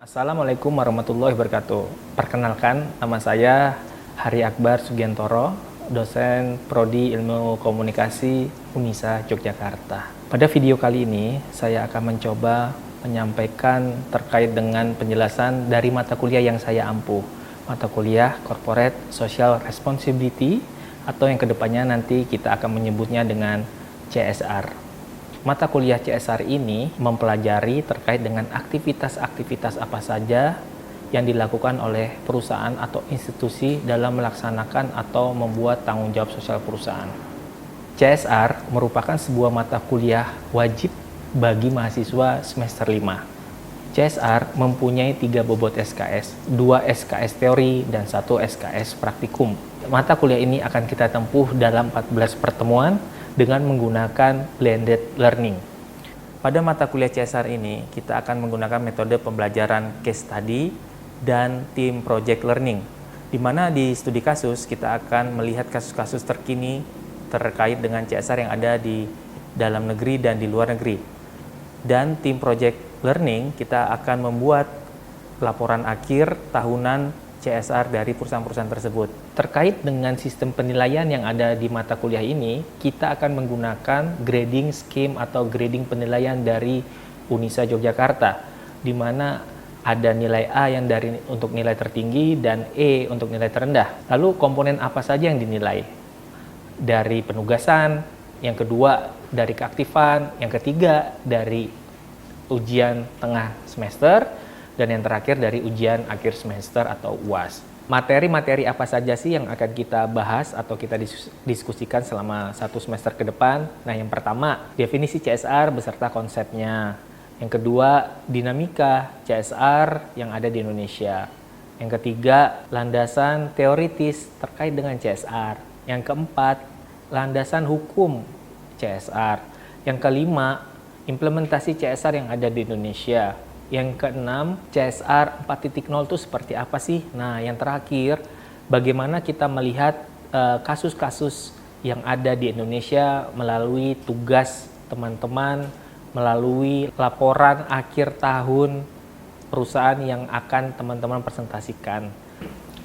Assalamualaikum warahmatullahi wabarakatuh. Perkenalkan, nama saya Hari Akbar Sugiantoro, dosen Prodi Ilmu Komunikasi Unisa Yogyakarta. Pada video kali ini, saya akan mencoba menyampaikan terkait dengan penjelasan dari mata kuliah yang saya ampuh. Mata kuliah Corporate Social Responsibility, atau yang kedepannya nanti kita akan menyebutnya dengan CSR. Mata kuliah CSR ini mempelajari terkait dengan aktivitas-aktivitas apa saja yang dilakukan oleh perusahaan atau institusi dalam melaksanakan atau membuat tanggung jawab sosial perusahaan. CSR merupakan sebuah mata kuliah wajib bagi mahasiswa semester 5. CSR mempunyai 3 bobot SKS, 2 SKS teori dan 1 SKS praktikum. Mata kuliah ini akan kita tempuh dalam 14 pertemuan dengan menggunakan blended learning. Pada mata kuliah CSR ini, kita akan menggunakan metode pembelajaran case study dan team project learning, di mana di studi kasus kita akan melihat kasus-kasus terkini terkait dengan CSR yang ada di dalam negeri dan di luar negeri. Dan team project learning, kita akan membuat laporan akhir tahunan CSR dari perusahaan-perusahaan tersebut. Terkait dengan sistem penilaian yang ada di mata kuliah ini, kita akan menggunakan grading scheme atau grading penilaian dari Unisa Yogyakarta, di mana ada nilai A yang untuk nilai tertinggi dan E untuk nilai terendah. Lalu komponen apa saja yang dinilai? Dari penugasan, yang kedua dari keaktifan, yang ketiga dari ujian tengah semester, dan yang terakhir dari ujian akhir semester atau UAS. Materi-materi apa saja sih yang akan kita bahas atau kita diskusikan selama 1 semester ke depan? Nah, yang pertama, definisi CSR beserta konsepnya. Yang kedua, dinamika CSR yang ada di Indonesia. Yang ketiga, landasan teoritis terkait dengan CSR. Yang keempat, landasan hukum CSR. Yang kelima, implementasi CSR yang ada di Indonesia. Yang keenam, CSR 4.0 itu seperti apa sih? Nah, yang terakhir, bagaimana kita melihat kasus-kasus yang ada di Indonesia melalui tugas teman-teman, melalui laporan akhir tahun perusahaan yang akan teman-teman presentasikan.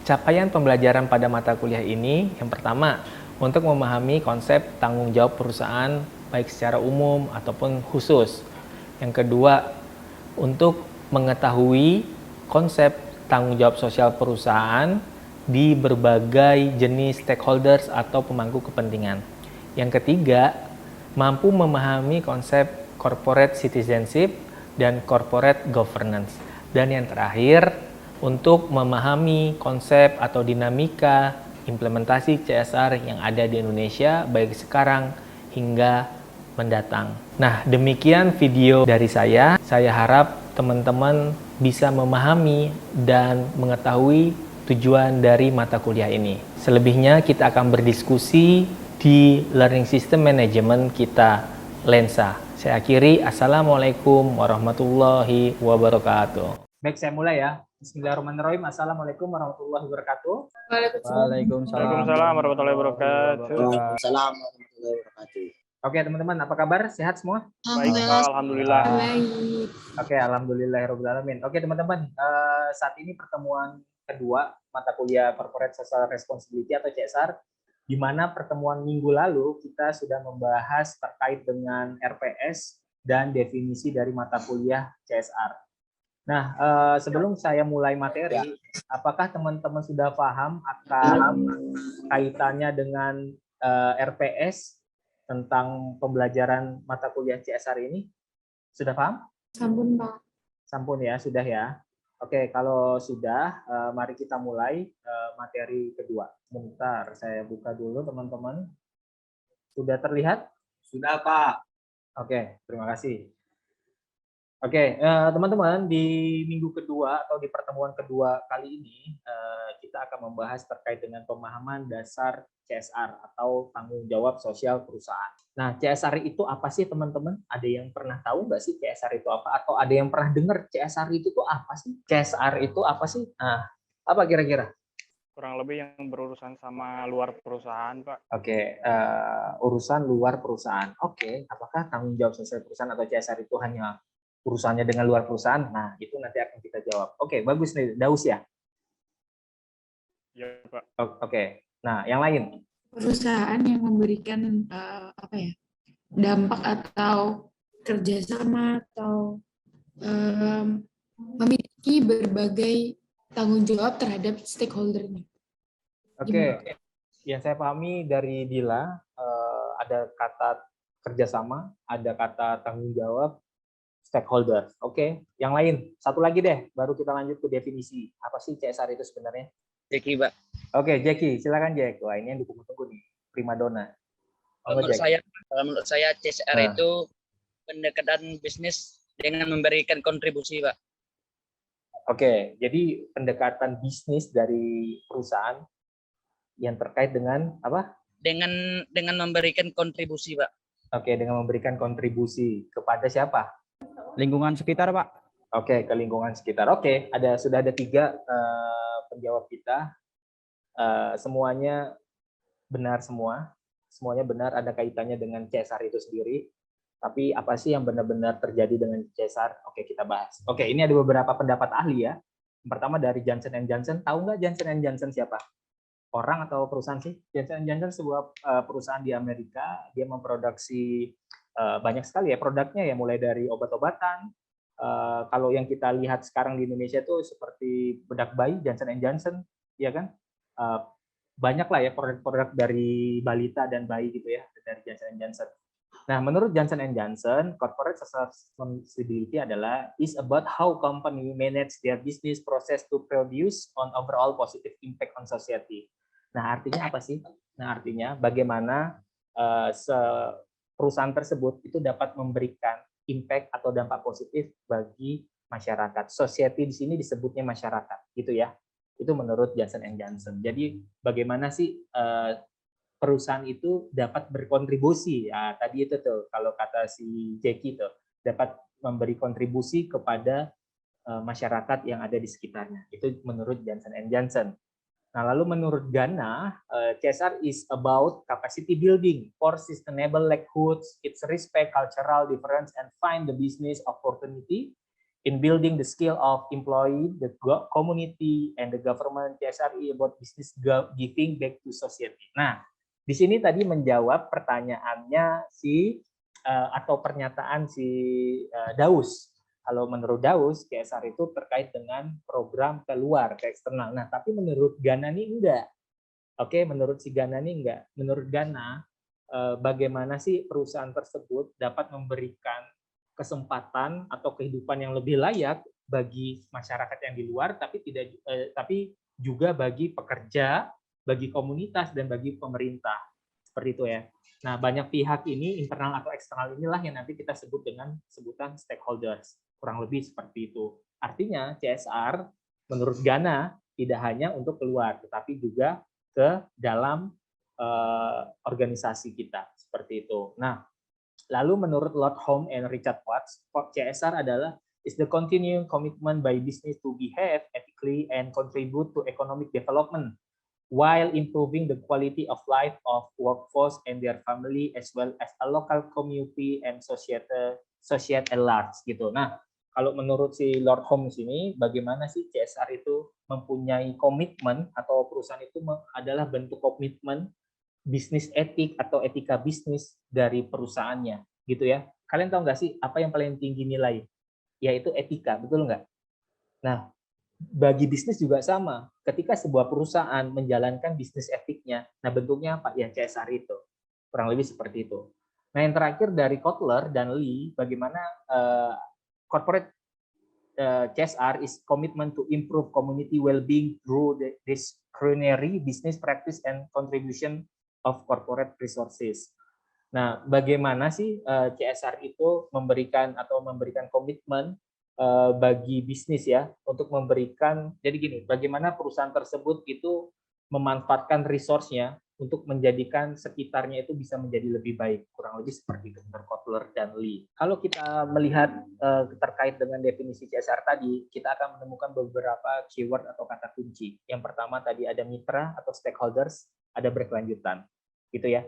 Capaian pembelajaran pada mata kuliah ini, yang pertama, untuk memahami konsep tanggung jawab perusahaan baik secara umum ataupun khusus. Yang kedua, untuk mengetahui konsep tanggung jawab sosial perusahaan di berbagai jenis stakeholders atau pemangku kepentingan. Yang ketiga, mampu memahami konsep corporate citizenship dan corporate governance. Dan yang terakhir, untuk memahami konsep atau dinamika implementasi CSR yang ada di Indonesia baik sekarang hingga mendatang. Nah, demikian video dari saya. Saya harap teman-teman bisa memahami dan mengetahui tujuan dari mata kuliah ini. Selebihnya kita akan berdiskusi di Learning System Management kita, Lensa. Saya akhiri, Assalamualaikum warahmatullahi wabarakatuh. Baik, saya mulai ya. Bismillahirrahmanirrahim. Assalamualaikum warahmatullahi wabarakatuh. Waalaikumsalam warahmatullahi wabarakatuh. Waalaikumsalam warahmatullahi wabarakatuh. Oke, teman-teman, apa kabar? Sehat semua? Baik, Pak. Alhamdulillah. Oke, alhamdulillahirobbilalamin. Oke, teman-teman, saat ini pertemuan kedua mata kuliah Corporate Social Responsibility atau CSR, di mana pertemuan minggu lalu kita sudah membahas terkait dengan RPS dan definisi dari mata kuliah CSR. Nah, sebelum saya mulai materi, apakah teman-teman sudah paham akan kaitannya dengan RPS tentang pembelajaran mata kuliah CSR ini? Sudah paham? Sampun, Pak. Sampun ya, sudah ya. Oke, kalau sudah, mari kita mulai materi kedua. Sebentar, saya buka dulu teman-teman. Sudah terlihat? Sudah, Pak. Oke, terima kasih. Oke, teman-teman, di minggu kedua atau di pertemuan kedua kali ini, kita akan membahas terkait dengan pemahaman dasar CSR atau tanggung jawab sosial perusahaan. Nah, CSR itu apa sih, teman-teman? Ada yang pernah tahu nggak sih CSR itu apa? Atau ada yang pernah dengar CSR itu tuh apa sih? CSR itu apa sih? Nah, apa kira-kira? Kurang lebih yang berurusan sama luar perusahaan, Pak. Oke, urusan luar perusahaan. Oke, apakah tanggung jawab sosial perusahaan atau CSR itu hanya urusannya dengan luar perusahaan. Nah, itu nanti akan kita jawab. Oke, bagus nih, Daus ya. Ya, Pak. Oke. Nah, yang lain. Perusahaan yang memberikan dampak atau kerjasama atau memiliki berbagai tanggung jawab terhadap stakeholder-nya. Oke. Yang saya pahami dari Dila, ada kata kerjasama, ada kata tanggung jawab, stakeholder. Oke. Yang lain. Satu lagi deh, baru kita lanjut ke definisi. Apa sih CSR itu sebenarnya? Jackie, Pak. Oke, Jackie, silakan Jack. Wah, ini yang ditunggu-tunggu nih, primadona. Menurut saya CSR itu pendekatan bisnis dengan memberikan kontribusi, Pak. Oke, jadi pendekatan bisnis dari perusahaan yang terkait dengan apa? Dengan memberikan kontribusi, Pak. Oke, dengan memberikan kontribusi kepada siapa? Lingkungan sekitar, Pak. Oke, ke lingkungan sekitar. Oke, sudah ada 3 penjawab kita. Semuanya benar semua. Semuanya benar, ada kaitannya dengan CSR itu sendiri. Tapi apa sih yang benar-benar terjadi dengan CSR? Oke, kita bahas. Oke, ini ada beberapa pendapat ahli ya. Yang pertama dari Johnson & Johnson. Tahu nggak Johnson & Johnson siapa? Orang atau perusahaan sih? Johnson & Johnson sebuah perusahaan di Amerika. Dia memproduksi banyak sekali ya produknya ya, mulai dari obat-obatan. Kalau yang kita lihat sekarang di Indonesia itu seperti bedak bayi, Johnson & Johnson, ya kan? Banyak lah ya produk-produk dari balita dan bayi gitu ya, dari Johnson & Johnson. Nah, menurut Johnson & Johnson, corporate responsibility is about how company manage their business process to produce on overall positive impact on society. Nah, artinya apa sih? Nah, artinya bagaimana perusahaan tersebut itu dapat memberikan impact atau dampak positif bagi masyarakat. Society di sini disebutnya masyarakat, gitu ya. Itu menurut Johnson & Johnson. Jadi bagaimana sih perusahaan itu dapat berkontribusi? Ya, tadi itu tuh kalau kata si Jackie tuh, dapat memberi kontribusi kepada masyarakat yang ada di sekitarnya. Itu menurut Johnson & Johnson. Nah, lalu menurut Ghana, CSR is about capacity building for sustainable livelihoods, its respect cultural difference, and find the business opportunity in building the skill of employee, the community, and the government. CSR is about business giving back to society. Nah, di sini tadi menjawab pertanyaannya atau pernyataan si Daus. Kalau menurut Daus, CSR itu terkait dengan program keluar, ke eksternal. Nah, tapi menurut Ghana ini enggak. Oke, menurut si Ghana ini enggak. Menurut Ghana, bagaimana sih perusahaan tersebut dapat memberikan kesempatan atau kehidupan yang lebih layak bagi masyarakat yang di luar, tapi juga bagi pekerja, bagi komunitas, dan bagi pemerintah. Seperti itu ya. Nah, banyak pihak ini, internal atau eksternal inilah yang nanti kita sebut dengan sebutan stakeholders. Kurang lebih seperti itu. Artinya CSR menurut Ghana tidak hanya untuk keluar, tetapi juga ke dalam organisasi kita. Seperti itu. Nah, lalu menurut Lord Home and Richard Watts, CSR adalah is the continuing commitment by business to behave ethically and contribute to economic development while improving the quality of life of workforce and their family as well as a local community and society at large gitu. Nah, kalau menurut si Lord Home sini, bagaimana sih CSR itu mempunyai komitmen atau perusahaan itu adalah bentuk komitmen bisnis etik atau etika bisnis dari perusahaannya, gitu ya. Kalian tahu nggak sih apa yang paling tinggi nilai? Yaitu etika, betul nggak? Nah, bagi bisnis juga sama. Ketika sebuah perusahaan menjalankan bisnis etiknya, nah bentuknya apa? Ya CSR itu. Kurang lebih seperti itu. Nah, yang terakhir dari Kotler dan Lee, bagaimana corporate CSR is commitment to improve community well-being through the discretionary business practice and contribution of corporate resources. Nah, bagaimana sih CSR itu memberikan komitmen bagi bisnis ya untuk memberikan, jadi gini, bagaimana perusahaan tersebut itu memanfaatkan resource-nya untuk menjadikan sekitarnya itu bisa menjadi lebih baik, kurang lebih seperti itu menurut Kotler dan Lee. Kalau kita melihat terkait dengan definisi CSR tadi, kita akan menemukan beberapa keyword atau kata kunci. Yang pertama tadi ada mitra atau stakeholders, ada berkelanjutan, gitu ya.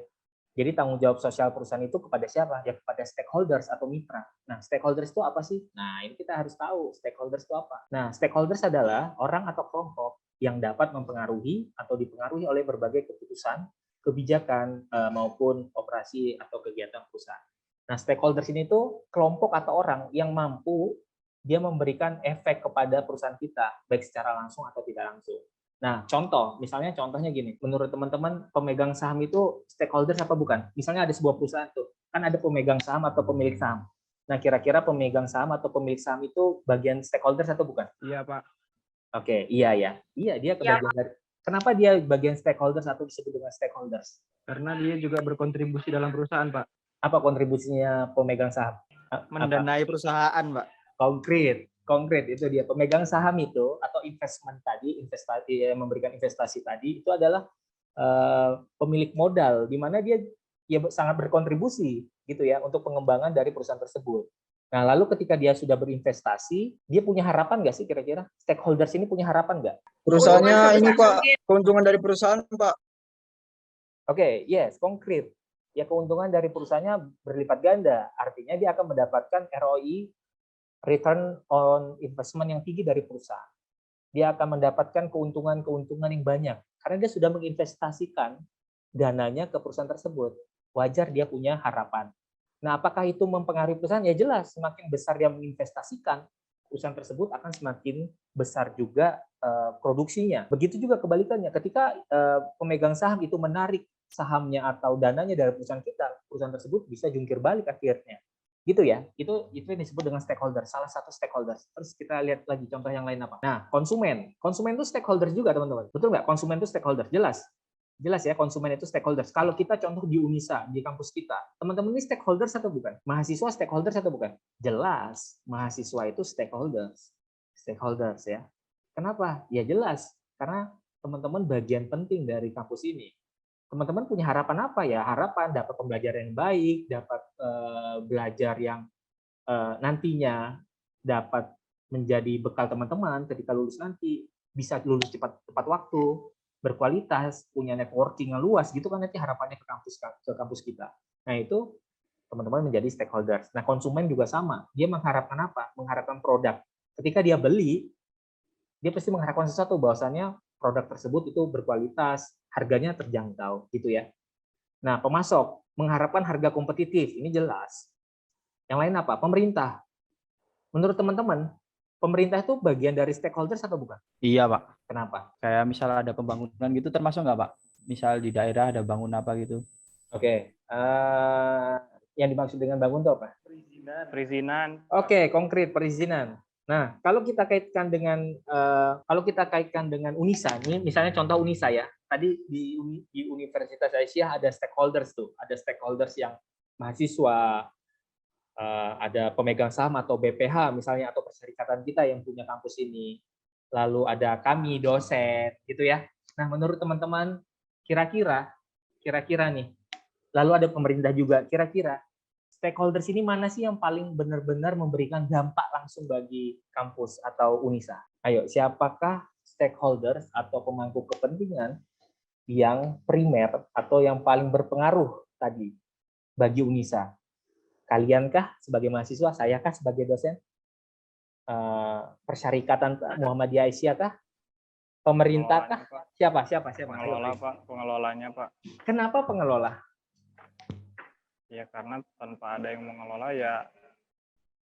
Jadi tanggung jawab sosial perusahaan itu kepada siapa? Ya kepada stakeholders atau mitra. Nah, stakeholders itu apa sih? Nah, ini kita harus tahu stakeholders itu apa. Nah, stakeholders adalah orang atau kelompok yang dapat mempengaruhi atau dipengaruhi oleh berbagai keputusan, kebijakan maupun operasi atau kegiatan perusahaan. Nah, stakeholders ini tuh kelompok atau orang yang mampu dia memberikan efek kepada perusahaan kita, baik secara langsung atau tidak langsung. Nah, contohnya gini, menurut teman-teman pemegang saham itu stakeholders apa bukan? Misalnya ada sebuah perusahaan tuh, kan ada pemegang saham atau pemilik saham. Nah, kira-kira pemegang saham atau pemilik saham itu bagian stakeholders atau bukan? Iya, Pak. Oke, iya ya. Iya, dia kebagian dari. Kenapa dia bagian stakeholders atau disebut dengan stakeholders? Karena dia juga berkontribusi dalam perusahaan, Pak. Apa kontribusinya pemegang saham? Mendanai perusahaan, Pak. Konkret itu dia pemegang saham itu atau investment tadi, memberikan investasi tadi itu adalah pemilik modal di mana dia sangat berkontribusi gitu ya untuk pengembangan dari perusahaan tersebut. Nah, lalu ketika dia sudah berinvestasi, dia punya harapan nggak sih kira-kira? Stakeholders ini punya harapan nggak? Perusahaannya ini, Pak, keuntungan dari perusahaan, Pak. Oke, yes, konkret. Ya keuntungan dari perusahaannya berlipat ganda. Artinya dia akan mendapatkan ROI, return on investment yang tinggi dari perusahaan. Dia akan mendapatkan keuntungan-keuntungan yang banyak karena dia sudah menginvestasikan dananya ke perusahaan tersebut. Wajar dia punya harapan. Nah, apakah itu mempengaruhi perusahaan? Ya jelas, semakin besar dia menginvestasikan, perusahaan tersebut akan semakin besar juga produksinya. Begitu juga kebalikannya, ketika pemegang saham itu menarik sahamnya atau dananya dari perusahaan kita, perusahaan tersebut bisa jungkir balik akhirnya. Gitu ya, itu yang disebut dengan stakeholder, salah satu stakeholder. Terus kita lihat lagi contoh yang lain apa. Nah, konsumen itu stakeholder juga teman-teman. Betul nggak? Konsumen itu stakeholder, jelas ya, konsumen itu stakeholders. Kalau kita contoh di Unisa, di kampus kita, teman-teman ini stakeholders atau bukan? Mahasiswa stakeholders atau bukan? Jelas, mahasiswa itu stakeholders ya. Kenapa? Ya jelas, karena teman-teman bagian penting dari kampus ini. Teman-teman punya harapan apa ya? Harapan dapat pembelajaran yang baik, dapat belajar yang nantinya dapat menjadi bekal teman-teman ketika lulus nanti, bisa lulus tepat waktu, berkualitas, punya networking yang luas, gitu kan nanti harapannya ke kampus kita. Nah, itu teman-teman menjadi stakeholders. Nah, konsumen juga sama. Dia mengharapkan apa? Mengharapkan produk. Ketika dia beli, dia pasti mengharapkan sesuatu, bahwasannya produk tersebut itu berkualitas, harganya terjangkau, gitu ya. Nah, pemasok mengharapkan harga kompetitif, ini jelas. Yang lain apa? Pemerintah. Menurut teman-teman, pemerintah itu bagian dari stakeholders atau bukan? Iya, Pak. Kenapa? Kayak misal ada pembangunan gitu termasuk nggak, Pak? Misal di daerah ada bangun apa gitu. Oke. Yang dimaksud dengan bangun itu apa? Perizinan. Oke, konkret perizinan. Nah, kalau kita kaitkan dengan Unisa, ini misalnya contoh Unisa ya. Tadi di Universitas Aisyah ada stakeholders tuh, ada stakeholders yang mahasiswa, ada pemegang saham atau BPH misalnya, atau perserikatan kita yang punya kampus ini. Lalu ada kami dosen, gitu ya. Nah, menurut teman-teman, kira-kira nih, lalu ada pemerintah juga, kira-kira stakeholders ini mana sih yang paling benar-benar memberikan dampak langsung bagi kampus atau Unisa? Ayo, siapakah stakeholders atau pemangku kepentingan yang primer atau yang paling berpengaruh tadi bagi Unisa? Kaliankah sebagai mahasiswa, sayakah sebagai dosen? Persyarikatan Muhammadiyah Aisyah kah? Pemerintah kah? Siapa? Pengelola, Pak. Pengelolanya, Pak. Kenapa pengelola? Ya karena tanpa ada yang mengelola ya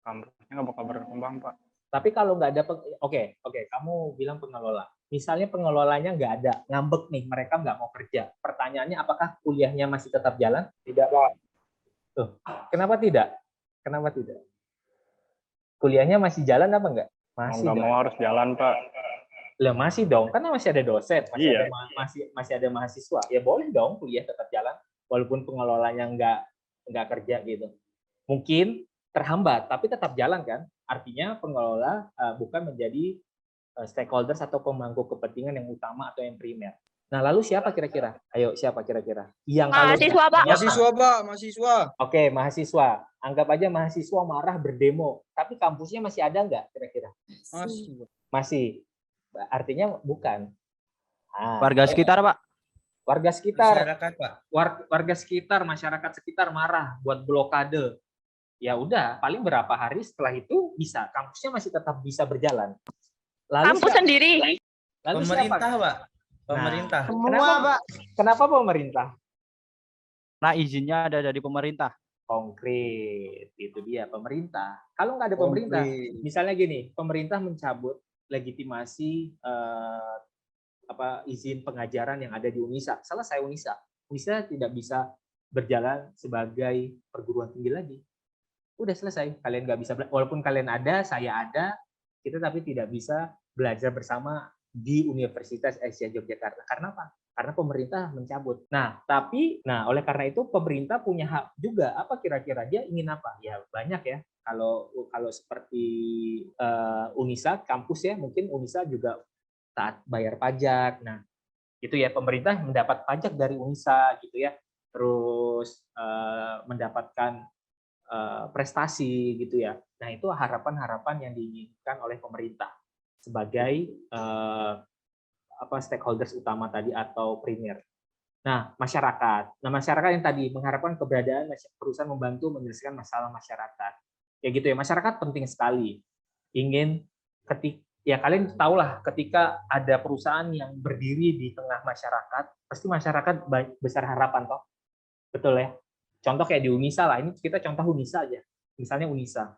kampusnya nggak bakal berkembang, Pak. Tapi kalau nggak ada, oke, kamu bilang pengelola. Misalnya pengelolanya nggak ada, ngambek nih, mereka nggak mau kerja. Pertanyaannya, apakah kuliahnya masih tetap jalan? Tidak, Pak. Tuh, kenapa tidak? Kuliahnya masih jalan apa enggak? Masih. Nggak mau harus jalan, Pak. Lah masih dong, karena masih ada dosen, Iya. masih ada mahasiswa. Ya boleh dong kuliah tetap jalan, walaupun pengelolanya nggak kerja gitu. Mungkin terhambat, tapi tetap jalan kan? Artinya pengelola bukan menjadi stakeholders atau pemangku kepentingan yang utama atau yang primer. Nah, lalu siapa kira-kira? Ayo, siapa kira-kira? Yang Mahasiswa, Pak. Mahasiswa, Pak. Mahasiswa. Oke, mahasiswa. Anggap aja mahasiswa marah berdemo, tapi kampusnya masih ada nggak kira-kira? Masih. Masih. Artinya bukan. Warga sekitar, Pak. Warga sekitar, Masyarakat, Pak. warga sekitar, masyarakat sekitar marah buat blokade. Ya udah, paling berapa hari setelah itu bisa, kampusnya masih tetap bisa berjalan. Lalu Kampus sendiri. Lalu Pemerintah, siapa? Pak. Pemerintah. Kenapa pemerintah? Nah, izinnya ada dari pemerintah. Konkret, itu dia pemerintah. Kalau nggak ada pemerintah, misalnya gini, pemerintah mencabut legitimasi izin pengajaran yang ada di Unisa, selesai Unisa. Unisa tidak bisa berjalan sebagai perguruan tinggi lagi. Udah selesai, kalian nggak bisa, walaupun kalian ada, saya ada, kita tapi tidak bisa belajar bersama di Universitas Asia Yogyakarta. Karena apa? Karena pemerintah mencabut. Oleh karena itu pemerintah punya hak juga. Apa kira-kira dia ingin apa? Ya banyak ya. Kalau seperti Unisa, kampus ya, mungkin Unisa juga taat bayar pajak. Nah, itu ya, pemerintah mendapat pajak dari Unisa gitu ya. Terus mendapatkan prestasi gitu ya. Nah, itu harapan-harapan yang diinginkan oleh pemerintah sebagai stakeholders utama tadi atau primer. Nah, masyarakat. Nah, masyarakat yang tadi mengharapkan keberadaan perusahaan membantu menyelesaikan masalah masyarakat. Ya gitu ya, masyarakat penting sekali. Kalian tahulah ketika ada perusahaan yang berdiri di tengah masyarakat, pasti masyarakat besar harapan toh. Betul ya? Contoh kayak di Unisa lah, ini kita contoh Unisa aja. Misalnya Unisa.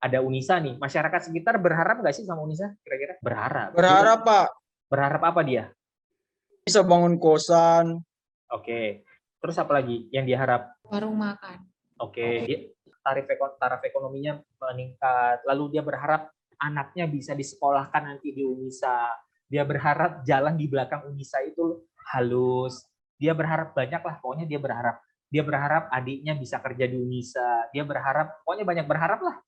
Ada Unisa nih, masyarakat sekitar berharap nggak sih sama Unisa? Kira-kira? Berharap. Berharap, Pak. Berharap apa dia? Bisa bangun kosan. Oke. Terus apa lagi yang diharap? Warung makan. Oke. Taraf ekonominya meningkat. Lalu dia berharap anaknya bisa disekolahkan nanti di Unisa. Dia berharap jalan di belakang Unisa itu halus. Dia berharap banyak lah, pokoknya dia berharap. Dia berharap adiknya bisa kerja di Unisa. Dia berharap, pokoknya banyak berharap lah.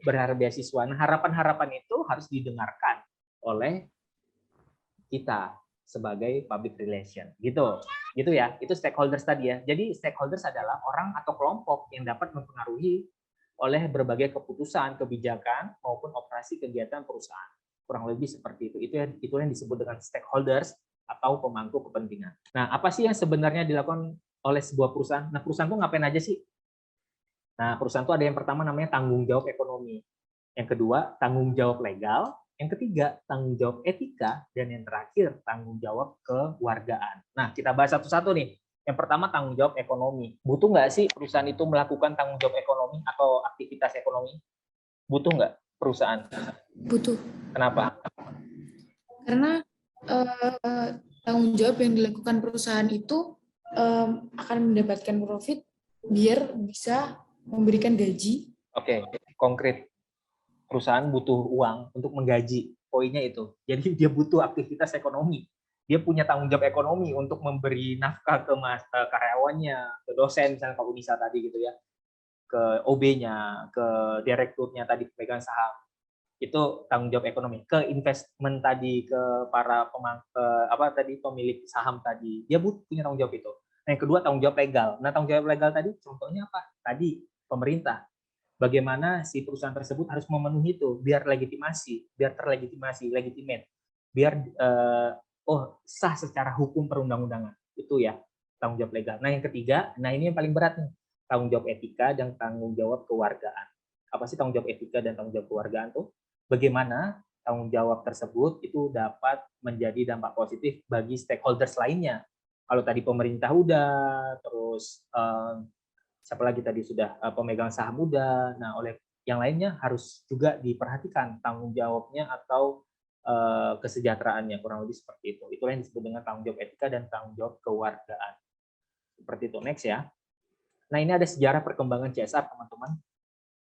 Berharap beasiswa. Nah, harapan-harapan itu harus didengarkan oleh kita sebagai public relation. Gitu ya. Itu stakeholders tadi ya. Jadi stakeholders adalah orang atau kelompok yang dapat mempengaruhi oleh berbagai keputusan, kebijakan maupun operasi kegiatan perusahaan. Kurang lebih seperti itu. Itu yang disebut dengan stakeholders atau pemangku kepentingan. Nah, apa sih yang sebenarnya dilakukan oleh sebuah perusahaan? Nah, perusahaan itu ngapain aja sih? Nah, perusahaan itu ada yang pertama namanya tanggung jawab ekonomi. Yang kedua, tanggung jawab legal. Yang ketiga, tanggung jawab etika. Dan yang terakhir, tanggung jawab kewargaan. Nah, kita bahas satu-satu nih. Yang pertama, tanggung jawab ekonomi. Butuh nggak sih perusahaan itu melakukan tanggung jawab ekonomi atau aktivitas ekonomi? Butuh nggak perusahaan? Butuh. Kenapa? Karena tanggung jawab yang dilakukan perusahaan itu akan mendapatkan profit biar bisa memberikan gaji. Oke, konkret. Perusahaan butuh uang untuk menggaji, poinnya itu. Jadi dia butuh aktivitas ekonomi. Dia punya tanggung jawab ekonomi untuk memberi nafkah ke karyawannya, ke dosen misalnya Pak Unisa tadi gitu ya, ke OB-nya, ke direkturnya tadi pemegang saham. Itu tanggung jawab ekonomi. Ke investment tadi, ke para pemilik saham tadi, dia punya tanggung jawab itu. Nah, yang kedua tanggung jawab legal. Nah, tanggung jawab legal tadi contohnya apa? Tadi pemerintah. Bagaimana si perusahaan tersebut harus memenuhi itu biar terlegitimasi, legitimate, biar sah secara hukum perundang-undangan. Itu ya tanggung jawab legal. Nah, yang ketiga, ini yang paling berat nih, tanggung jawab etika dan tanggung jawab kewargaan. Apa sih tanggung jawab etika dan tanggung jawab kewargaan tuh? Bagaimana tanggung jawab tersebut itu dapat menjadi dampak positif bagi stakeholders lainnya. Kalau tadi pemerintah udah, terus siapa lagi tadi sudah pemegang saham muda. Nah, oleh yang lainnya harus juga diperhatikan tanggung jawabnya atau kesejahteraannya, kurang lebih seperti itu. Itulah yang disebut dengan tanggung jawab etika dan tanggung jawab kewargaan. Seperti itu. Next ya. Nah, ini ada sejarah perkembangan CSR, teman-teman.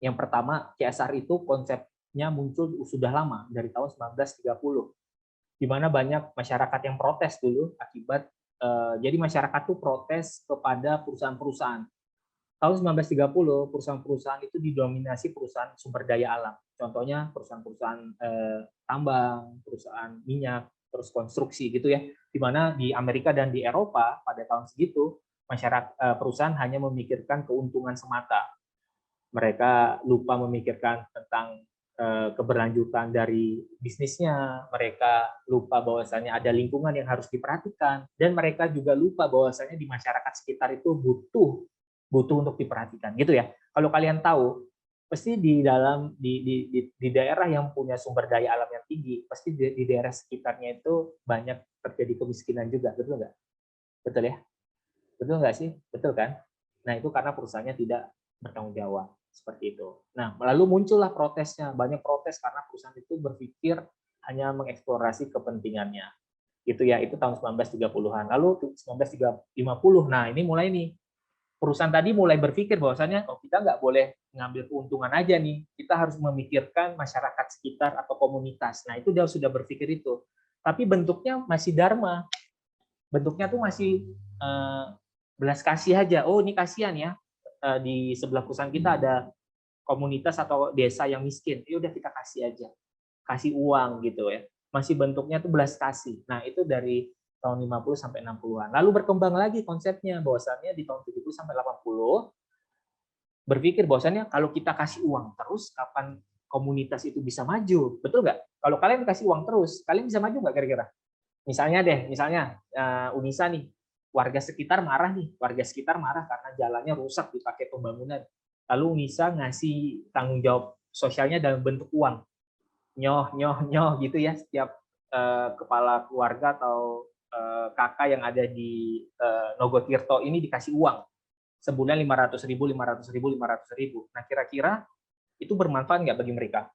Yang pertama, CSR itu konsepnya muncul sudah lama, dari tahun 1930. Di mana banyak masyarakat yang protes dulu akibat jadi masyarakat tuh protes kepada perusahaan-perusahaan. Tahun 1930, perusahaan-perusahaan itu didominasi perusahaan sumber daya alam. Contohnya perusahaan-perusahaan tambang, perusahaan minyak, terus konstruksi gitu ya. Di mana di Amerika dan di Eropa pada tahun segitu, perusahaan hanya memikirkan keuntungan semata. Mereka lupa memikirkan tentang keberlanjutan dari bisnisnya, mereka lupa bahwasannya ada lingkungan yang harus diperhatikan, dan mereka juga lupa bahwasannya di masyarakat sekitar itu butuh untuk diperhatikan, gitu ya. Kalau kalian tahu, pasti di daerah yang punya sumber daya alam yang tinggi, pasti di daerah sekitarnya itu banyak terjadi kemiskinan juga, betul nggak? Betul ya? Betul nggak sih? Betul kan? Nah, itu karena perusahaannya tidak bertanggung jawab. Seperti itu. Nah, lalu muncullah protesnya. Banyak protes karena perusahaan itu berpikir hanya mengeksplorasi kepentingannya. Gitu ya, itu tahun 1930-an. Lalu 1950, nah ini mulai nih. Perusahaan tadi mulai berpikir bahwasannya, oh kita nggak boleh ngambil keuntungan aja nih. Kita harus memikirkan masyarakat sekitar atau komunitas. Nah, itu dia sudah berpikir itu. Tapi bentuknya masih dharma. Bentuknya tuh masih belas kasih aja. Oh, ini kasihan ya. Di sebelah perusahaan kita ada komunitas atau desa yang miskin, ya udah kita kasih aja, kasih uang gitu ya. Masih bentuknya tuh belas kasih. Nah, itu dari tahun 50 sampai 60-an. Lalu berkembang lagi konsepnya, bahwasannya di tahun 70 sampai 80 berpikir bahwasannya kalau kita kasih uang terus, kapan komunitas itu bisa maju? Betul nggak? Kalau kalian kasih uang terus, kalian bisa maju nggak kira-kira? Misalnya Unisa nih, warga sekitar marah karena jalannya rusak dipakai pembangunan. Lalu Unisa ngasih tanggung jawab sosialnya dalam bentuk uang. Nyoh gitu ya, setiap kepala keluarga atau kakak yang ada di Nogotirto ini dikasih uang. Sebulan 500.000. Nah, kira-kira itu bermanfaat nggak bagi mereka?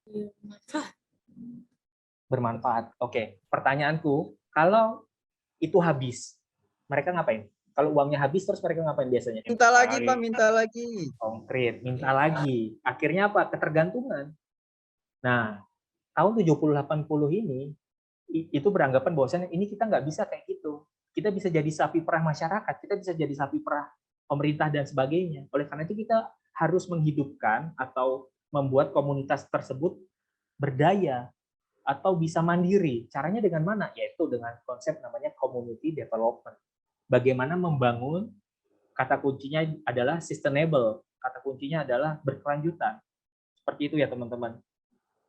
Bermanfaat. Oke, pertanyaanku, kalau itu habis, mereka ngapain? Kalau uangnya habis terus mereka ngapain biasanya? Minta lagi, Pak, minta lagi. Konkret, minta lagi. Akhirnya apa? Ketergantungan. Nah, tahun 70-80 ini itu beranggapan bahwasannya ini kita nggak bisa kayak gitu. Kita bisa jadi sapi perah masyarakat, kita bisa jadi sapi perah pemerintah dan sebagainya. Oleh karena itu kita harus menghidupkan atau membuat komunitas tersebut berdaya atau bisa mandiri. Caranya dengan mana? Yaitu dengan konsep namanya community development. Bagaimana membangun, kata kuncinya adalah sustainable, kata kuncinya adalah berkelanjutan. Seperti itu ya teman-teman.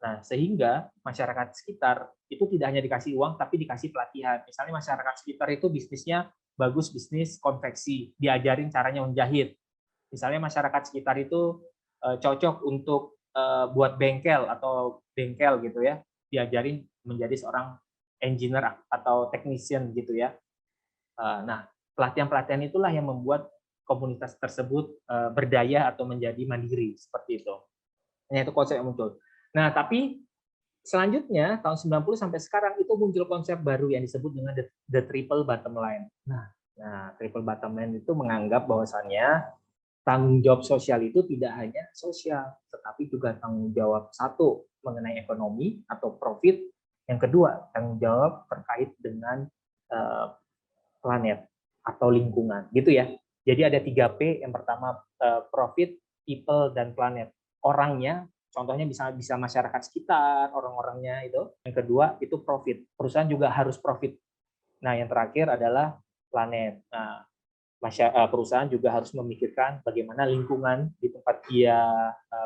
Nah, sehingga masyarakat sekitar itu tidak hanya dikasih uang, tapi dikasih pelatihan. Misalnya masyarakat sekitar itu bisnisnya bagus, bisnis konveksi, diajarin caranya menjahit. Misalnya masyarakat sekitar itu cocok untuk buat bengkel atau bengkel gitu ya, diajarin menjadi seorang engineer atau technician gitu ya. Nah, pelatihan-pelatihan itulah yang membuat komunitas tersebut berdaya atau menjadi mandiri, seperti itu. Nah, itu konsep yang muncul. Nah, tapi selanjutnya tahun 90 sampai sekarang itu muncul konsep baru yang disebut dengan the triple bottom line. Nah, triple bottom line itu menganggap bahwasannya tanggung jawab sosial itu tidak hanya sosial, tetapi juga tanggung jawab satu mengenai ekonomi atau profit, yang kedua tanggung jawab terkait dengan planet atau lingkungan, gitu ya. Jadi ada 3P, yang pertama profit, people, dan planet. Orangnya, contohnya bisa masyarakat sekitar, orang-orangnya itu. Yang kedua itu profit, perusahaan juga harus profit. Nah, yang terakhir adalah planet. Nah, perusahaan juga harus memikirkan bagaimana lingkungan di tempat dia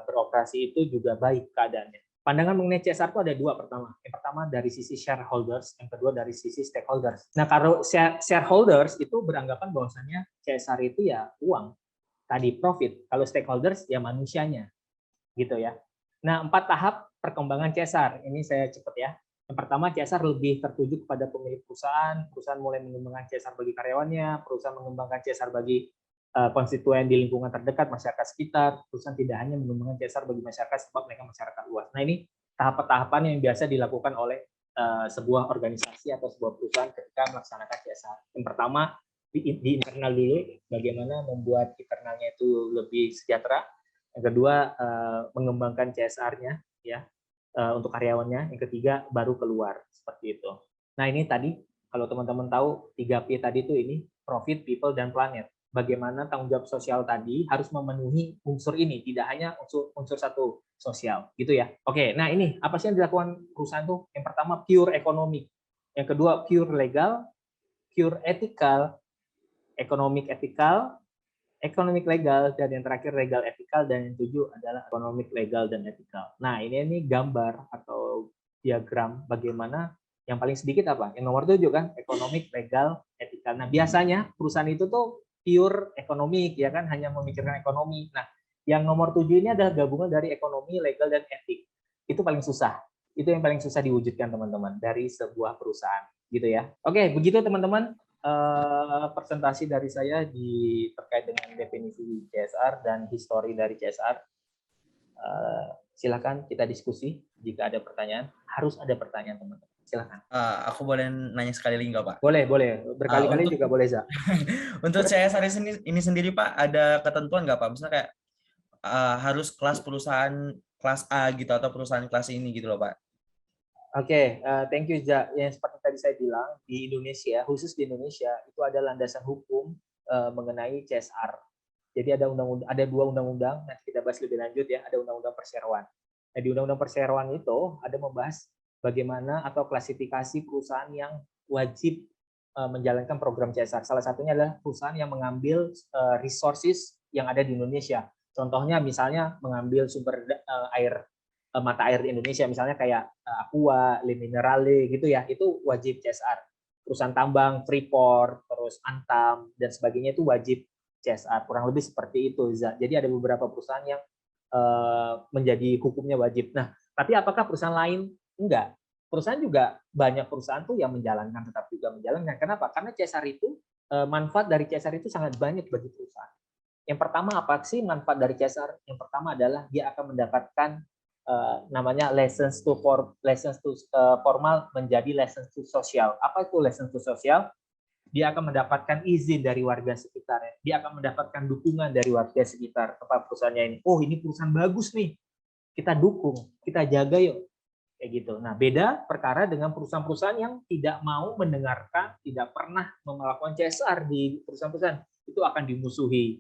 beroperasi itu juga baik keadaannya. Pandangan mengenai CSR itu ada dua pertama. Yang pertama dari sisi shareholders, yang kedua dari sisi stakeholders. Nah, kalau shareholders itu beranggapan bahwasanya CSR itu ya uang, tadi profit. Kalau stakeholders ya manusianya, gitu ya. Nah, 4 tahap perkembangan CSR. Ini saya cepat ya. Yang pertama, CSR lebih tertuju kepada pemilik perusahaan. Perusahaan mulai mengembangkan CSR bagi karyawannya, perusahaan mengembangkan CSR bagi konstituen di lingkungan terdekat, masyarakat sekitar. Perusahaan tidak hanya mengembangkan CSR bagi masyarakat sebab mereka masyarakat luas. Nah, ini tahap-tahapan yang biasa dilakukan oleh sebuah organisasi atau sebuah perusahaan ketika melaksanakan CSR. Yang pertama, di internal dulu, bagaimana membuat internalnya itu lebih sejahtera. Yang kedua, mengembangkan CSR-nya, ya, untuk karyawannya. Yang ketiga, baru keluar, seperti itu. Nah, ini tadi, kalau teman-teman tahu, 3P tadi itu ini, profit, people, dan planet. Bagaimana tanggung jawab sosial tadi harus memenuhi unsur ini, tidak hanya unsur satu, sosial, gitu ya. Oke, nah ini, apa sih yang dilakukan perusahaan tuh? Yang pertama, pure ekonomi. Yang kedua, pure legal, pure ethical, economic ethical, economic legal, dan yang terakhir legal ethical, dan yang 7 adalah economic legal dan ethical. Nah, ini gambar atau diagram bagaimana yang paling sedikit apa? Yang nomor 7 kan, economic legal ethical. Nah, biasanya perusahaan itu tuh pure ekonomi, ya kan, hanya memikirkan ekonomi. Nah, yang nomor 7 ini adalah gabungan dari ekonomi, legal, dan etik. Itu paling susah. Itu yang paling susah diwujudkan, teman-teman, dari sebuah perusahaan, gitu ya. Oke, begitu teman-teman. Presentasi dari saya terkait dengan definisi CSR dan histori dari CSR. Silakan kita diskusi. Jika ada pertanyaan, harus ada pertanyaan, teman-teman. Silakan. Aku boleh nanya sekali lagi nggak, Pak? Boleh. Berkali-kali juga boleh, Za. Untuk CSR ini sendiri, Pak, ada ketentuan nggak, Pak? Misalnya kayak harus kelas perusahaan kelas A gitu atau perusahaan kelas ini gitu loh, Pak. Oke, thank you, Ja. Yang seperti tadi saya bilang, di Indonesia, khusus di Indonesia, itu ada landasan hukum mengenai CSR. Jadi ada dua undang-undang, nanti kita bahas lebih lanjut ya, ada undang-undang perseroan. Nah, di undang-undang perseroan itu ada membahas bagaimana atau klasifikasi perusahaan yang wajib menjalankan program CSR. Salah satunya adalah perusahaan yang mengambil resources yang ada di Indonesia. Contohnya misalnya mengambil sumber mata air di Indonesia, misalnya kayak Aqua, Le Minerale gitu ya, itu wajib CSR. Perusahaan tambang, Freeport, terus Antam, dan sebagainya itu wajib CSR. Kurang lebih seperti itu, Za. Jadi ada beberapa perusahaan yang menjadi hukumnya wajib. Nah, tapi apakah perusahaan lain? Enggak. Perusahaan juga, banyak perusahaan tuh yang menjalankan, tetap juga menjalankan. Kenapa? Karena CSR itu, manfaat dari CSR itu sangat banyak bagi perusahaan. Yang pertama apa sih manfaat dari CSR? Yang pertama adalah dia akan mendapatkan namanya license to formal menjadi license to social. Apa itu license to social? Dia akan mendapatkan izin dari warga sekitar. Dia akan mendapatkan dukungan dari warga sekitar kepada perusahaannya ini. Oh, ini perusahaan bagus nih. Kita dukung, kita jaga yuk. Kayak gitu. Nah, beda perkara dengan perusahaan-perusahaan yang tidak mau mendengarkan, tidak pernah melakukan CSR di perusahaan-perusahaan. Itu akan dimusuhi.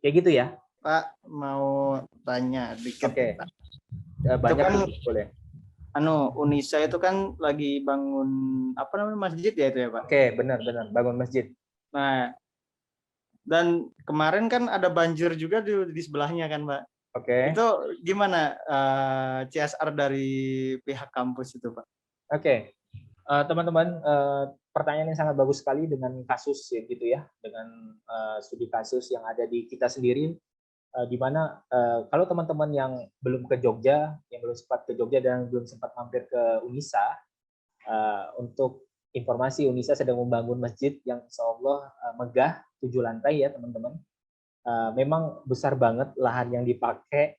Kayak gitu ya. Pak, mau tanya dikit. Oke. Pak. Banyak kan, boleh. Unisa itu kan lagi bangun masjid ya itu ya, Pak? Oke, benar bangun masjid. Nah, dan kemarin kan ada banjir juga di sebelahnya kan, Pak? Oke. Itu gimana CSR dari pihak kampus itu, Pak? Oke. Teman-teman, pertanyaan yang sangat bagus sekali dengan kasus ya gitu ya, dengan studi kasus yang ada di kita sendiri. Di mana kalau teman-teman yang belum ke Jogja, yang belum sempat ke Jogja dan belum sempat mampir ke Unisa, untuk informasi, Unisa sedang membangun masjid yang insya Allah megah 7 lantai ya teman-teman. Memang besar banget lahan yang dipakai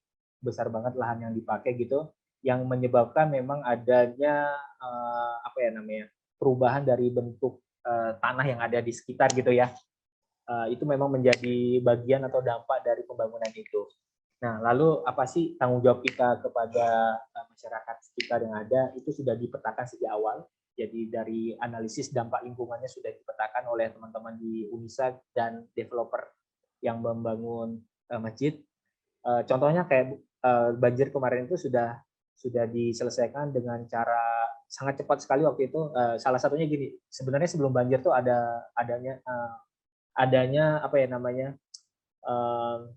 gitu, yang menyebabkan memang adanya perubahan dari bentuk tanah yang ada di sekitar gitu ya. Itu memang menjadi bagian atau dampak dari pembangunan itu. Nah, lalu apa sih tanggung jawab kita kepada masyarakat sekitar yang ada? Itu sudah dipetakan sejak awal. Jadi dari analisis dampak lingkungannya sudah dipetakan oleh teman-teman di Unisa dan developer yang membangun masjid. Contohnya kayak banjir kemarin itu sudah diselesaikan dengan cara sangat cepat sekali waktu itu. Salah satunya gini, sebenarnya sebelum banjir tuh adanya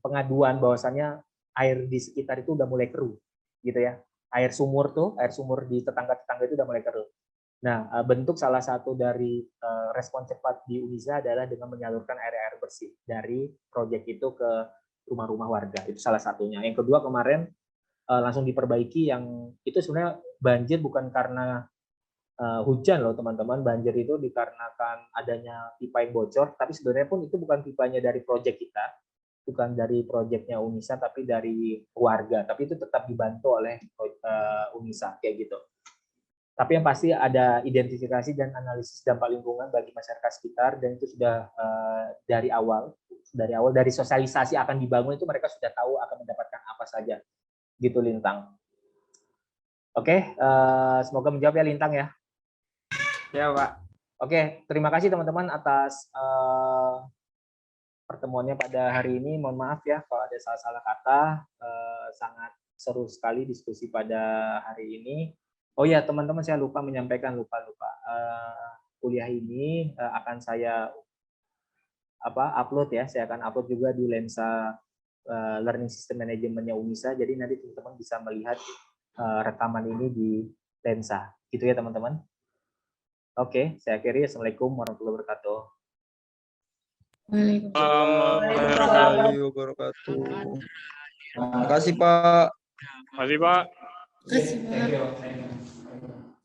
pengaduan bahwasannya air di sekitar itu udah mulai keruh gitu ya, air sumur di tetangga-tetangga itu udah mulai keruh. Nah, bentuk salah satu dari respon cepat di Unisa adalah dengan menyalurkan air bersih dari proyek itu ke rumah-rumah warga, itu salah satunya. Yang kedua, kemarin langsung diperbaiki, yang itu sebenarnya banjir bukan karena hujan loh teman-teman, banjir itu dikarenakan adanya pipa yang bocor, tapi sebenarnya pun itu bukan pipanya dari proyek kita, bukan dari proyeknya Unisa, tapi dari warga, tapi itu tetap dibantu oleh Unisa kayak gitu. Tapi yang pasti ada identifikasi dan analisis dampak lingkungan bagi masyarakat sekitar, dan itu sudah dari awal dari sosialisasi akan dibangun itu mereka sudah tahu akan mendapatkan apa saja gitu, Lintang. Oke, semoga menjawab ya Lintang ya. Ya, Pak. Oke, terima kasih teman-teman atas pertemuannya pada hari ini. Mohon maaf ya kalau ada salah-salah kata. Sangat seru sekali diskusi pada hari ini. Oh ya teman-teman, saya lupa menyampaikan, lupa. Kuliah ini akan saya upload ya. Saya akan upload juga di Lensa Learning System Management-nya Unisa. Jadi nanti teman-teman bisa melihat rekaman ini di Lensa. Gitu ya teman-teman. Oke, saya akhiri. Assalamualaikum warahmatullahi wabarakatuh. Waalaikumsalam. wabarakatuh. Terima kasih Pak. Makasih Pak. Terima kasih, Pak.